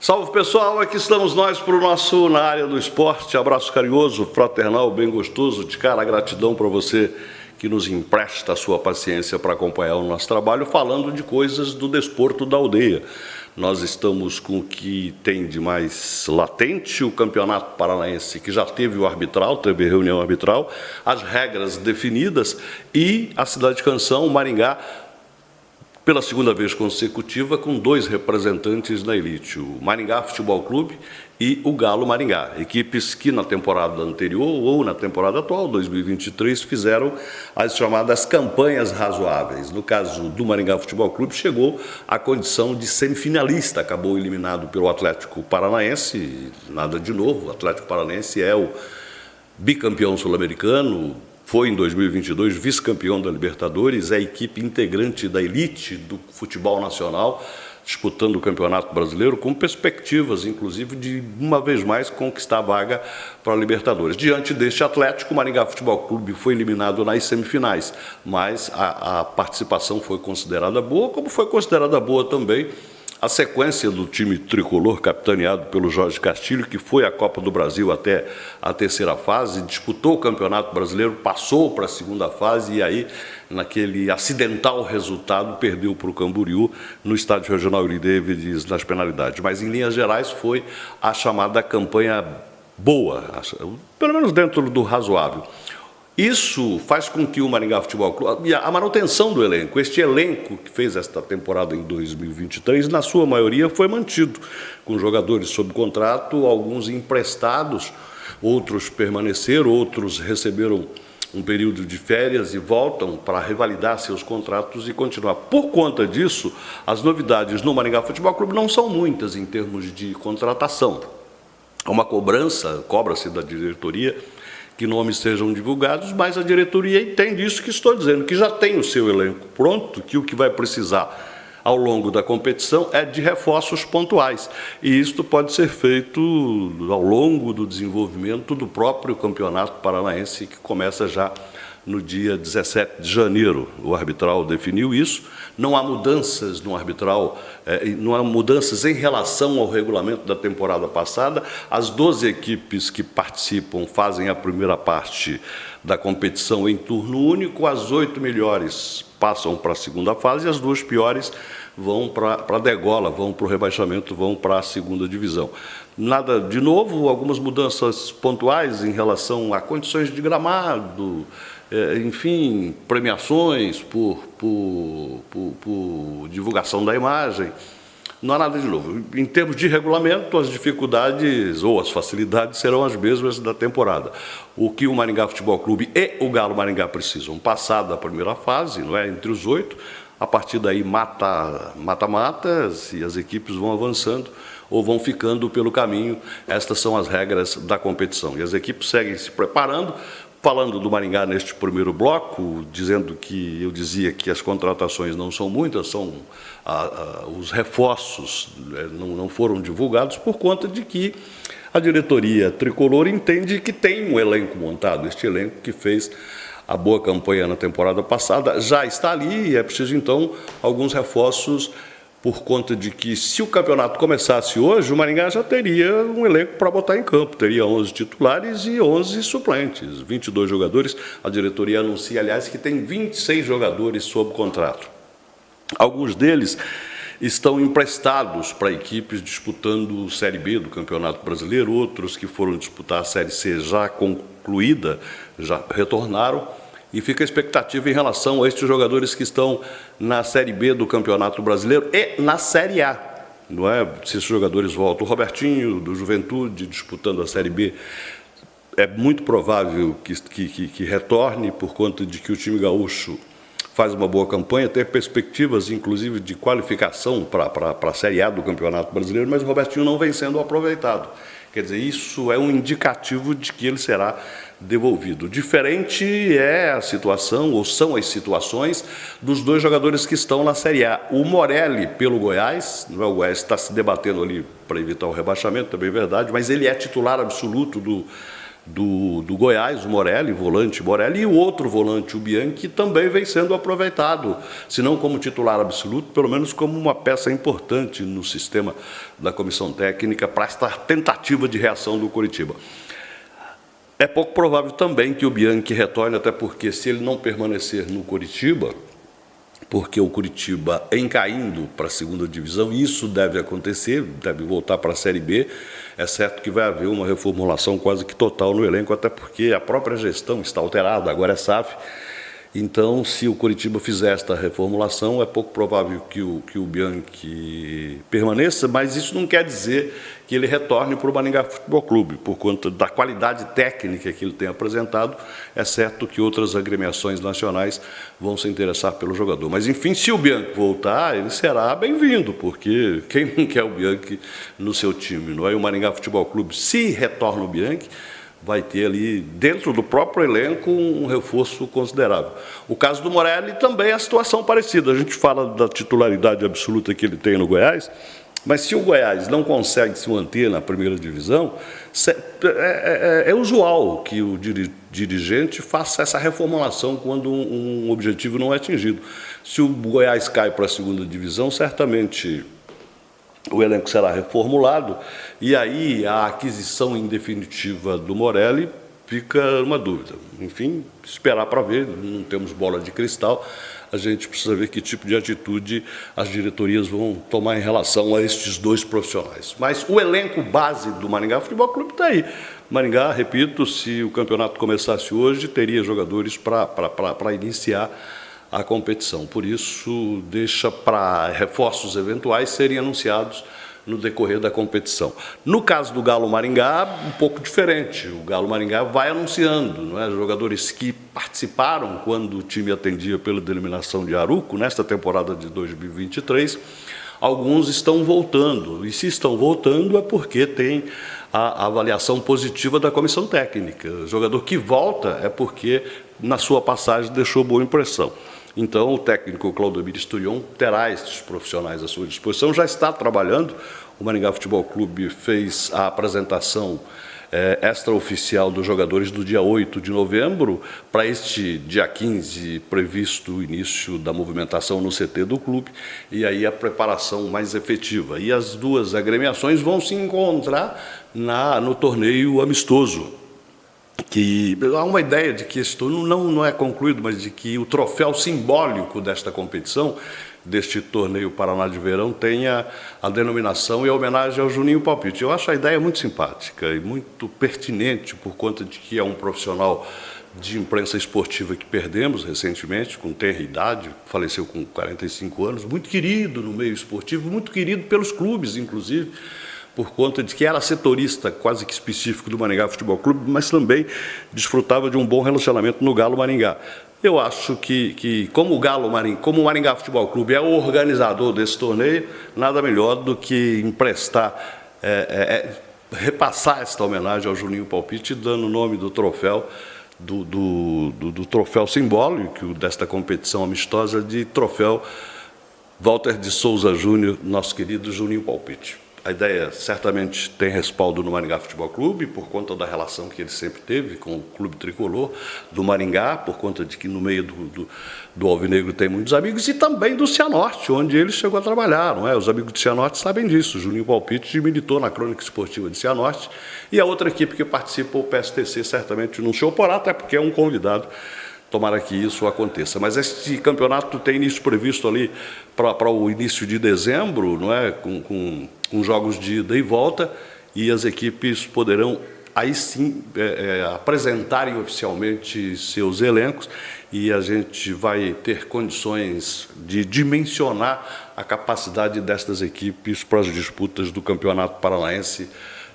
Salve pessoal, aqui estamos nós para o nosso Na Área do Esporte. Abraço carinhoso, fraternal, bem gostoso. De cara, gratidão para você que nos empresta a sua paciência para acompanhar o nosso trabalho, falando de coisas do desporto da aldeia. Nós estamos com o que tem de mais latente, o Campeonato Paranaense, que já teve o arbitral, teve reunião arbitral, as regras definidas, e a cidade de Canção, Maringá, pela segunda vez consecutiva, com dois representantes na elite, o Maringá Futebol Clube e o Galo Maringá, equipes que na temporada anterior ou na temporada atual, 2023, fizeram as chamadas campanhas razoáveis. No caso do Maringá Futebol Clube, chegou à condição de semifinalista, acabou eliminado pelo Atlético Paranaense, nada de novo, o Atlético Paranaense é o bicampeão sul-americano, foi em 2022 vice-campeão da Libertadores, é a equipe integrante da elite do futebol nacional, disputando o Campeonato Brasileiro, com perspectivas, inclusive, de uma vez mais conquistar a vaga para a Libertadores. Diante deste Atlético, o Maringá Futebol Clube foi eliminado nas semifinais, mas a participação foi considerada boa, como foi considerada boa também a sequência do time tricolor, capitaneado pelo Jorge Castilho, que foi à Copa do Brasil até a terceira fase, disputou o Campeonato Brasileiro, passou para a segunda fase e aí, naquele acidental resultado, perdeu para o Camboriú no Estádio Regional Willie Davids nas penalidades. Mas, em linhas gerais, foi a chamada campanha boa, pelo menos dentro do razoável. Isso faz com que o Maringá Futebol Clube, a manutenção do elenco, este elenco que fez esta temporada em 2023, na sua maioria foi mantido, com jogadores sob contrato, alguns emprestados, outros permaneceram, outros receberam um período de férias e voltam para revalidar seus contratos e continuar. Por conta disso, as novidades no Maringá Futebol Clube não são muitas em termos de contratação. Há uma cobra-se da diretoria que nomes sejam divulgados, mas a diretoria entende isso que estou dizendo, que já tem o seu elenco pronto, que o que vai precisar ao longo da competição é de reforços pontuais. E isto pode ser feito ao longo do desenvolvimento do próprio Campeonato Paranaense, que começa já no dia 17 de janeiro. O arbitral definiu isso. Não há mudanças no arbitral, não há mudanças em relação ao regulamento da temporada passada. As 12 equipes que participam fazem a primeira parte da competição em turno único, as 8 melhores passam para a segunda fase e as 2 piores vão para a degola, vão para o rebaixamento, vão para a segunda divisão. Nada de novo, algumas mudanças pontuais em relação a condições de gramado, enfim, premiações por divulgação da imagem. Não há nada de novo. Em termos de regulamento, as dificuldades ou as facilidades serão as mesmas da temporada. O que o Maringá Futebol Clube e o Galo Maringá precisam passar da primeira fase, não é, entre os 8, a partir daí mata-matas e as equipes vão avançando ou vão ficando pelo caminho. Estas são as regras da competição. E as equipes seguem se preparando. Falando do Maringá neste primeiro bloco, dizendo que eu dizia que as contratações não são muitas, são os reforços não foram divulgados por conta de que a diretoria tricolor entende que tem um elenco montado. Este elenco que fez a boa campanha na temporada passada já está ali e é preciso, então, alguns reforços, por conta de que, se o campeonato começasse hoje, o Maringá já teria um elenco para botar em campo. Teria 11 titulares e 11 suplentes, 22 jogadores. A diretoria anuncia, aliás, que tem 26 jogadores sob contrato. Alguns deles estão emprestados para equipes disputando Série B do Campeonato Brasileiro, outros que foram disputar a Série C já concluída, já retornaram. E fica a expectativa em relação a estes jogadores que estão na Série B do Campeonato Brasileiro e na Série A. Não é? Se esses jogadores voltam, o Robertinho, do Juventude, disputando a Série B, é muito provável que retorne, por conta de que o time gaúcho faz uma boa campanha, tem perspectivas, inclusive, de qualificação para a Série A do Campeonato Brasileiro, mas o Robertinho não vem sendo aproveitado. Quer dizer, isso é um indicativo de que ele será devolvido. Diferente é a situação, ou são as situações, dos 2 jogadores que estão na Série A. O Morelli, pelo Goiás, não é, o Goiás está se debatendo ali para evitar o rebaixamento, também é verdade, mas ele é titular absoluto do Goiás, o Morelli, volante Morelli, e o outro volante, o Bianchi, também vem sendo aproveitado, se não como titular absoluto, pelo menos como uma peça importante no sistema da comissão técnica para esta tentativa de reação do Coritiba. É pouco provável também que o Bianchi retorne, até porque se ele não permanecer no Coritiba, porque o Coritiba em caindo para a segunda divisão, isso deve acontecer, deve voltar para a Série B, é certo que vai haver uma reformulação quase que total no elenco, até porque a própria gestão está alterada, agora é SAF. Então, se o Coritiba fizer esta reformulação, é pouco provável que o Bianchi permaneça, mas isso não quer dizer que ele retorne para o Maringá Futebol Clube, por conta da qualidade técnica que ele tem apresentado. É certo que outras agremiações nacionais vão se interessar pelo jogador. Mas, enfim, se o Bianchi voltar, ele será bem-vindo, porque quem não quer o Bianchi no seu time, não é? O Maringá Futebol Clube, se retorna o Bianchi, vai ter ali, dentro do próprio elenco, um reforço considerável. O caso do Morelli também é a situação parecida. A gente fala da titularidade absoluta que ele tem no Goiás, mas se o Goiás não consegue se manter na primeira divisão, é usual que o dirigente faça essa reformulação quando um objetivo não é atingido. Se o Goiás cai para a segunda divisão, certamente o elenco será reformulado, e aí a aquisição em definitiva do Morelli fica uma dúvida. Enfim, esperar para ver, não temos bola de cristal, a gente precisa ver que tipo de atitude as diretorias vão tomar em relação a estes dois profissionais. Mas o elenco base do Maringá Futebol Clube está aí. Maringá, repito, se o campeonato começasse hoje, teria jogadores para iniciar a competição. Por isso, deixa para reforços eventuais serem anunciados no decorrer da competição. No caso do Galo Maringá, um pouco diferente. O Galo Maringá vai anunciando, não é? Jogadores que participaram quando o time atendia pela denominação de Aruco, nesta temporada de 2023, alguns estão voltando. E se estão voltando é porque tem a avaliação positiva da comissão técnica. O jogador que volta é porque, na sua passagem, deixou boa impressão. Então, o técnico Claudemir Sturion terá estes profissionais à sua disposição, já está trabalhando. O Maringá Futebol Clube fez a apresentação extraoficial dos jogadores do dia 8 de novembro, para este dia 15 previsto o início da movimentação no CT do clube, e aí a preparação mais efetiva. E as duas agremiações vão se encontrar no torneio amistoso, que há uma ideia de que esse torneio não é concluído, mas de que o troféu simbólico desta competição, deste torneio Paraná de Verão, tenha a denominação e a homenagem ao Juninho Palpite. Eu acho a ideia muito simpática e muito pertinente, por conta de que é um profissional de imprensa esportiva que perdemos recentemente, com tenra idade, faleceu com 45 anos, muito querido no meio esportivo, muito querido pelos clubes, inclusive, por conta de que era setorista quase que específico do Maringá Futebol Clube, mas também desfrutava de um bom relacionamento no Galo Maringá. Eu acho que como o Maringá Futebol Clube é o organizador desse torneio, nada melhor do que repassar esta homenagem ao Juninho Palpite, dando o nome do troféu, do troféu simbólico desta competição amistosa, de troféu Walter de Souza Júnior, nosso querido Juninho Palpite. A ideia certamente tem respaldo no Maringá Futebol Clube, por conta da relação que ele sempre teve com o clube tricolor do Maringá, por conta de que no meio do Alvinegro tem muitos amigos, e também do Cianorte, onde ele chegou a trabalhar, não é? Os amigos do Cianorte sabem disso. O Juninho Palpite militou na crônica esportiva de Cianorte, e a outra equipe que participa, o PSTC, certamente não se oporá, até porque é um convidado. Tomara que isso aconteça. Mas este campeonato tem início previsto ali para o início de dezembro, não é? Com jogos de ida e volta, e as equipes poderão aí sim apresentarem oficialmente seus elencos, e a gente vai ter condições de dimensionar a capacidade destas equipes para as disputas do Campeonato Paranaense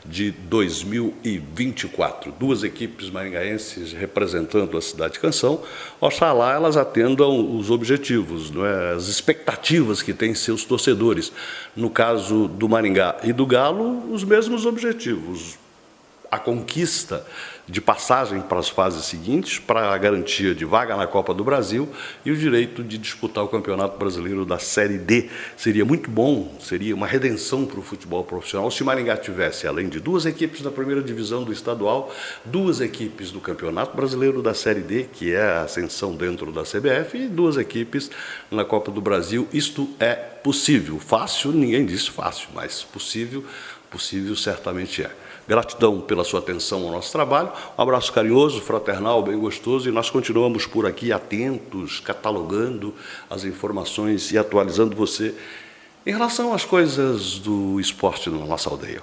de 2024. Duas equipes maringaenses representando a cidade de Canção. Oxalá elas atendam os objetivos, não é? As expectativas que têm seus torcedores. No caso do Maringá e do Galo, os mesmos objetivos. a conquista de passagem para as fases seguintes, para a garantia de vaga na Copa do Brasil e o direito de disputar o Campeonato Brasileiro da Série D. Seria muito bom, seria uma redenção para o futebol profissional se Maringá tivesse, além de 2 equipes da primeira divisão do estadual, 2 equipes do Campeonato Brasileiro da Série D, que é a ascensão dentro da CBF, e 2 equipes na Copa do Brasil. Isto é possível. Fácil, ninguém disse fácil, mas possível certamente é. Gratidão pela sua atenção ao nosso trabalho, um abraço carinhoso, fraternal, bem gostoso, e nós continuamos por aqui atentos, catalogando as informações e atualizando você em relação às coisas do esporte na nossa aldeia.